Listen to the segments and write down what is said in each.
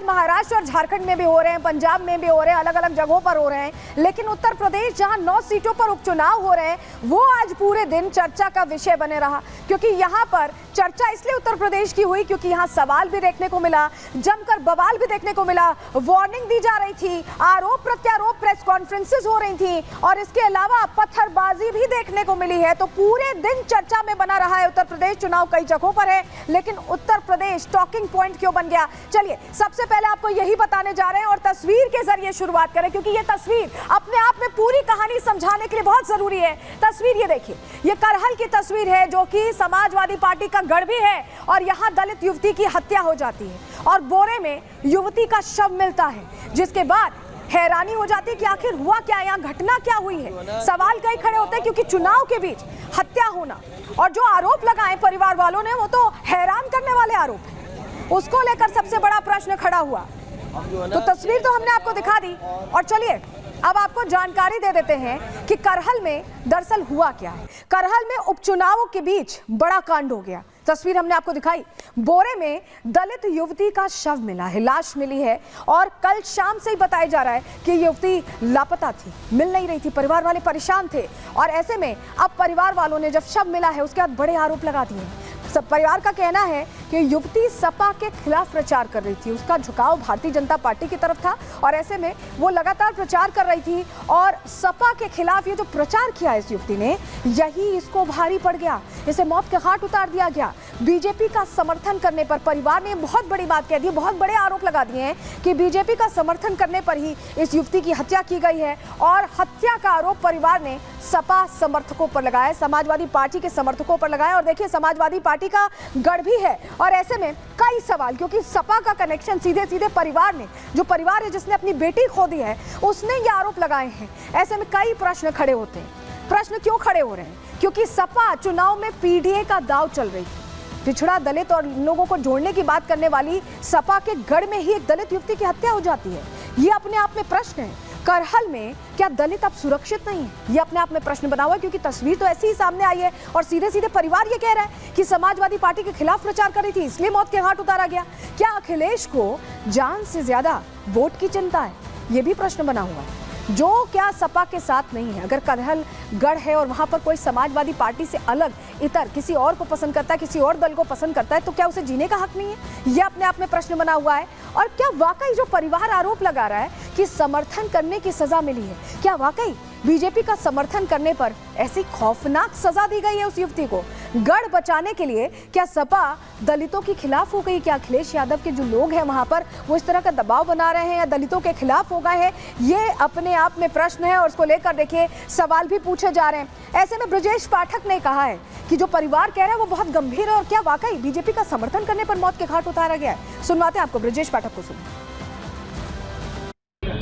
महाराष्ट्र और झारखंड में भी हो रहे हैं, पंजाब में भी हो रहे हैं, अलग अलग जगहों पर हो रहे हैं, लेकिन उत्तर प्रदेश जहां 9 सीटों पर उपचुनाव हो रहे हैं वो आज पूरे दिन चर्चा का विषय बने रहा। क्योंकि यहां पर चर्चा इसलिए उत्तर प्रदेश की हुई क्योंकि यहां सवाल भी देखने को मिला, जमकर बवाल भी देखने को मिला, वार्निंग दी जा रही थी, आरोप प्रत्यारोप, प्रेस कॉन्फ्रेंसेस हो रही थी और इसके अलावा पत्थरबाजी भी देखने को मिली है। तो पूरे दिन चर्चा में बना रहा है उत्तर प्रदेश। चुनाव कई जगहों पर है लेकिन उत्तर प्रदेश टॉकिंग पॉइंट क्यों बन गया, चलिए सबसे पहले आपको यही बताने जा रहे हैं और तस्वीर के जरिए शुरुआत करें क्योंकि ये तस्वीर अपने आप में पूरी कहानी समझाने के लिए बहुत जरूरी है। तस्वीर ये देखिए, ये करहल की तस्वीर है जो कि समाजवादी पार्टी का गढ़ भी है और यहाँ दलित युवती की हत्या हो जाती है और बोरे में युवती का शव मिलता है, जिसके बाद हैरानी हो जाती है कि आखिर हुआ क्या, यहाँ घटना क्या हुई है। सवाल कई खड़े होते हैं क्योंकि चुनाव के बीच हत्या होना और जो आरोप लगाए परिवार वालों ने वो तो हैरान करने वाले आरोप हैं, उसको लेकर सबसे बड़ा प्रश्न खड़ा हुआ। तो तस्वीर तो हमने आपको दिखा दी और चलिए अब आपको जानकारी दे देते हैं कि करहल में दरअसल हुआ क्या है। करहल में उपचुनावों के बीच बड़ा कांड हो गया। तस्वीर हमने आपको दिखाई, बोरे में दलित युवती का शव मिला है, लाश मिली है और कल शाम से ही बताया जा रहा है कि युवती लापता थी, मिल नहीं रही थी, परिवार वाले परेशान थे और ऐसे में अब परिवार वालों ने जब शव मिला है उसके बाद बड़े आरोप लगा दिए। सब परिवार का कहना है कि युवती सपा के खिलाफ प्रचार कर रही थी, उसका झुकाव भारतीय जनता पार्टी की तरफ था और ऐसे में वो लगातार प्रचार कर रही थी और सपा के खिलाफ ये जो प्रचार किया इस युवती ने, यही इसको भारी पड़ गया, इसे मौत के घाट उतार दिया गया। बीजेपी का समर्थन करने पर परिवार ने बहुत बड़ी बात कह दी, बहुत बड़े आरोप लगा दिए हैं कि बीजेपी का समर्थन करने पर ही इस युवती की हत्या की गई है और हत्या का आरोप परिवार ने सपा समर्थकों पर लगाया, समाजवादी पार्टी के समर्थकों पर लगाया। और देखिए समाजवादी पार्टी का गढ़ भी है और ऐसे में कई सवाल, क्योंकि सपा का कनेक्शन सीधे सीधे परिवार ने, जो परिवार है जिसने अपनी बेटी खो दी है, उसने ये आरोप लगाए हैं। ऐसे में कई प्रश्न खड़े होते हैं। प्रश्न क्यों खड़े हो रहे हैं? क्योंकि सपा चुनाव में पीडीए का दांव चल रही थी, पिछड़ा दलित और लोगों को जोड़ने की बात करने वाली सपा के गढ़ में ही एक दलित युवती की हत्या हो जाती है। ये अपने आप में प्रश्न है। करहल में क्या दलित अब सुरक्षित नहीं है? ये अपने आप में प्रश्न बना हुआ है क्योंकि तस्वीर तो ऐसी ही सामने आई है और सीधे सीधे परिवार ये कह रहा है कि समाजवादी पार्टी के खिलाफ प्रचार कर रही थी इसलिए मौत के घाट उतारा गया। क्या अखिलेश को जान से ज्यादा वोट की चिंता है? ये भी प्रश्न बना हुआ है। जो क्या सपा के साथ नहीं है? अगर करहल गढ़ है और वहां पर कोई समाजवादी पार्टी से अलग इतर किसी और को पसंद करता है, किसी और दल को पसंद करता है, तो क्या उसे जीने का हक नहीं है? यह अपने आप में प्रश्न बना हुआ है। और क्या वाकई जो परिवार आरोप लगा रहा है कि समर्थन करने की सजा मिली है, क्या वाकई बीजेपी का समर्थन करने पर ऐसी खौफनाक सजा दी गई है उस युवती को? गढ़ बचाने के लिए क्या सपा दलितों के खिलाफ हो गई? क्या अखिलेश यादव के जो लोग हैं वहां पर वो इस तरह का दबाव बना रहे हैं या दलितों के खिलाफ हो गए हैं? ये अपने आप में प्रश्न है और उसको लेकर देखिए सवाल भी पूछे जा रहे हैं। ऐसे में ब्रजेश पाठक ने कहा है कि जो परिवार कह रहा है वो बहुत गंभीर है और क्या वाकई बीजेपी का समर्थन करने पर मौत के घाट उतारा गया है? सुनवाते हैं आपको, ब्रजेश पाठक को सुनिए।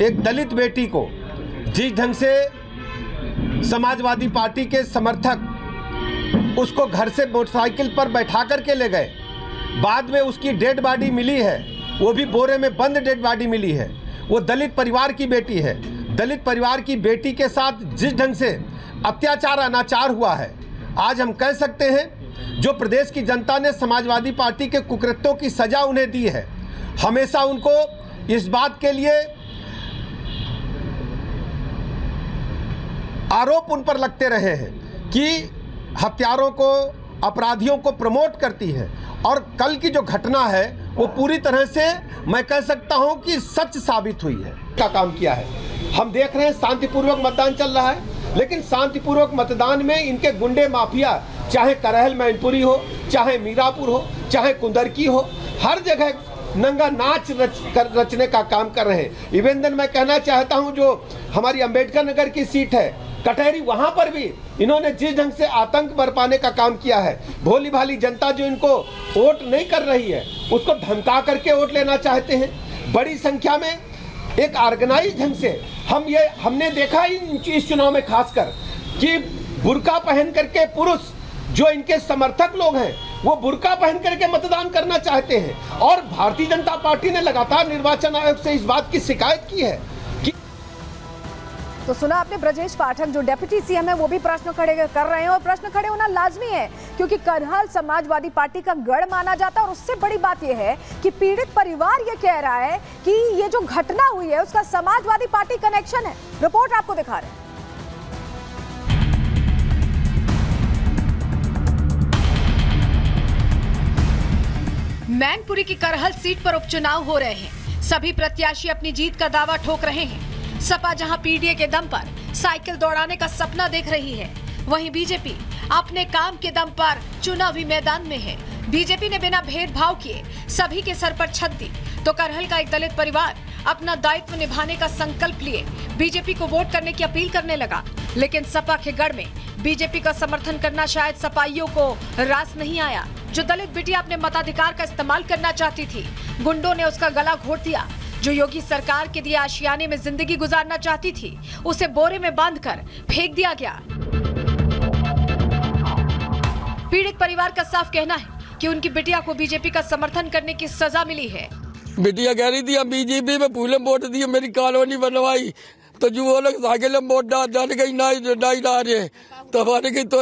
एक दलित बेटी को जिस ढंग से समाजवादी पार्टी के समर्थक उसको घर से मोटरसाइकिल पर बैठा करके ले गए, बाद में उसकी डेड बॉडी मिली है, वो भी बोरे में बंद डेड बॉडी मिली है। वो दलित परिवार की बेटी है। दलित परिवार की बेटी के साथ जिस ढंग से अत्याचार अनाचार हुआ है, आज हम कह सकते हैं जो प्रदेश की जनता ने समाजवादी पार्टी के कुकृत्यों की सजा उन्हें दी है, हमेशा उनको इस बात के लिए आरोप उन पर लगते रहे हैं कि हत्यारों को, अपराधियों को प्रमोट करती है। और कल की जो घटना है वो पूरी तरह से मैं कह सकता हूं कि सच साबित हुई है का काम किया है। हम देख रहे हैं शांतिपूर्वक मतदान चल रहा है, लेकिन शांतिपूर्वक मतदान में इनके गुंडे माफिया, चाहे करहल मैनपुरी हो, चाहे मीरापुर हो, चाहे कुंदरकी हो, हर जगह नंगा नाच रचने का काम कर रहे हैं। इवेंदन मैं कहना चाहता हूं जो हमारी अंबेडकर नगर की सीट है कटहरी, वहां पर भी इन्होंने जिस ढंग से आतंक बरपाने का काम किया है, भोली भाली जनता जो इनको वोट नहीं कर रही है उसको धमका करके वोट लेना चाहते हैं। बड़ी संख्या में एक ऑर्गेनाइज ढंग से हमने देखा इस चुनाव में खासकर कि बुर्का पहन करके पुरुष जो इनके समर्थक लोग हैं वो बुर्का पहन करके मतदान करना चाहते हैं। और भारतीय जनता पार्टी ने लगातार निर्वाचन आयोग से इस बात की शिकायत की है कि तो सुना आपने ब्रजेश पाठक जो डिप्टी सीएम है वो भी प्रश्न खड़े कर रहे हैं और प्रश्न खड़े होना लाजमी है क्योंकि करहल समाजवादी पार्टी का गढ़ माना जाता है। और उससे बड़ी बात यह है कि पीड़ित परिवार ये कह रहा है कि ये जो घटना हुई है उसका समाजवादी पार्टी कनेक्शन है। रिपोर्ट आपको दिखा रहे हैं। मैनपुरी की करहल सीट पर उपचुनाव हो रहे हैं। सभी प्रत्याशी अपनी जीत का दावा ठोक रहे हैं। सपा जहां पीडीए के दम पर साइकिल दौड़ाने का सपना देख रही है, वहीं बीजेपी अपने काम के दम पर चुनावी मैदान में है। बीजेपी ने बिना भेदभाव किए सभी के सर पर छत दी तो करहल का एक दलित परिवार अपना दायित्व निभाने का संकल्प लिए बीजेपी को वोट करने की अपील करने लगा। लेकिन सपा के गढ़ में बीजेपी का समर्थन करना शायद सपाइयों को रास नहीं आया। जो दलित बिटिया अपने मताधिकार का इस्तेमाल करना चाहती थी, गुंडों ने उसका गला घोट दिया। जो योगी सरकार के दिए आशियाने में जिंदगी गुजारना चाहती थी, उसे बोरे में बांधकर फेंक दिया गया। पीड़ित परिवार का साफ कहना है कि उनकी बिटिया को बीजेपी का समर्थन करने की सजा मिली है। बिटिया कह रही थी हम बीजेपी में फूले वोट दिए, मेरी कॉलोनी बनवाई, तो जो वो लोग साइकिल में वोट डाल गई नहीं डाल रहे तो हमारे की तो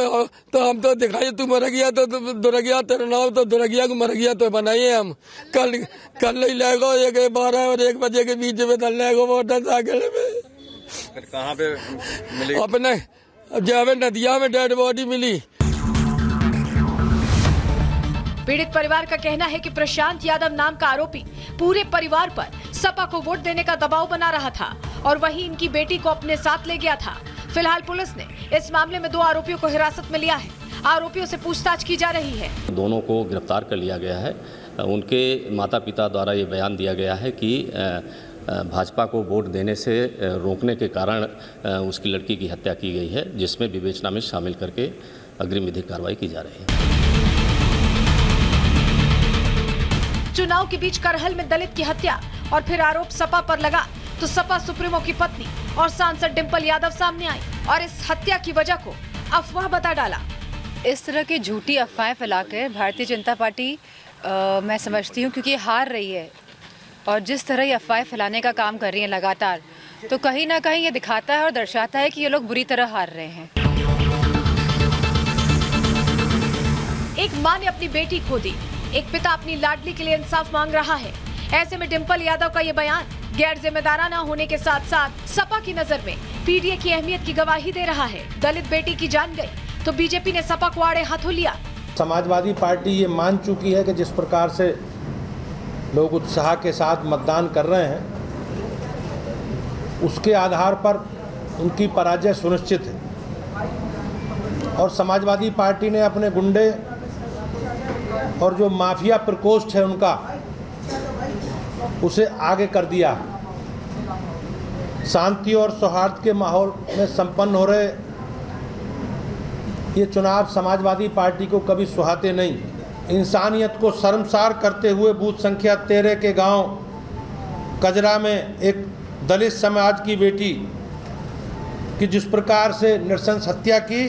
हम तो दिखाई तू मर गया तो दुर्गिया तेरा नाम तो दुर्गिया को मर गया तो बनाइए हम कल नहीं लेगो 12 और 1 बजे के बीच में लेगो वोटर साइकिल में। फिर कहाँ पे मिली? अपने जब नदिया में डेड बॉडी मिली। पीड़ित परिवार का कहना है कि प्रशांत यादव नाम का आरोपी पूरे परिवार पर सपा को वोट देने का दबाव बना रहा था और वहीं इनकी बेटी को अपने साथ ले गया था। फिलहाल पुलिस ने इस मामले में 2 आरोपियों को हिरासत में लिया है। आरोपियों से पूछताछ की जा रही है। दोनों को गिरफ्तार कर लिया गया है। उनके माता पिता द्वारा ये बयान दिया गया है कि भाजपा को वोट देने से रोकने के कारण उसकी लड़की की हत्या की गई है, जिसमें विवेचना में शामिल करके अग्रिम विधिक कार्रवाई की जा रही है। चुनाव के बीच करहल में दलित की हत्या और फिर आरोप सपा पर लगा तो सपा सुप्रीमो की पत्नी और सांसद डिंपल यादव सामने आई और इस हत्या की वजह को अफवाह बता डाला। इस तरह की झूठी अफवाहें फैलाकर भारतीय जनता पार्टी मैं समझती हूँ क्योंकि हार रही है और जिस तरह ये अफवाहें फैलाने का काम कर रही है लगातार, तो कहीं ना कहीं ये दिखाता है और दर्शाता है कि ये लोग बुरी तरह हार रहे हैं। एक मां ने अपनी बेटी खो दी, एक पिता अपनी लाडली के लिए इंसाफ मांग रहा है। ऐसे में डिंपल यादव का ये बयान गैर जिम्मेदाराना होने के साथ साथ सपा की नजर में पीडीए की अहमियत की गवाही दे रहा है। दलित बेटी की जान गई तो बीजेपी ने सपा को आड़े हाथों लिया। समाजवादी पार्टी ये मान चुकी है कि जिस प्रकार से लोग उत्साह के साथ मतदान कर रहे हैं, उसके आधार पर उनकी पराजय सुनिश्चित है। और समाजवादी पार्टी ने अपने गुंडे और जो माफिया प्रकोष्ठ है उनका उसे आगे कर दिया। शांति और सौहार्द के माहौल में संपन्न हो रहे ये चुनाव समाजवादी पार्टी को कभी सुहाते नहीं। इंसानियत को शर्मसार करते हुए बूथ संख्या 13 के गांव कजरा में एक दलित समाज की बेटी की जिस प्रकार से नृशंस हत्या की,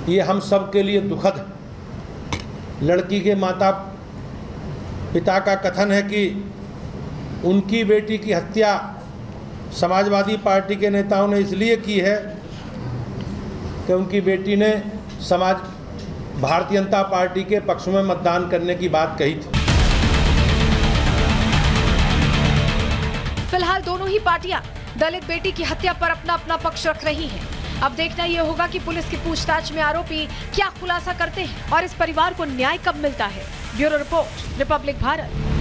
ये हम सब के लिए दुखद है। लड़की के माता पिता का कथन है कि उनकी बेटी की हत्या समाजवादी पार्टी के नेताओं ने इसलिए की है कि उनकी बेटी ने भारतीय जनता पार्टी के पक्ष में मतदान करने की बात कही थी। फिलहाल दोनों ही पार्टियां दलित बेटी की हत्या पर अपना अपना पक्ष रख रही हैं। अब देखना यह होगा कि पुलिस की पूछताछ में आरोपी क्या खुलासा करते हैं और इस परिवार को न्याय कब मिलता है। Bureau report, Republic Bharat.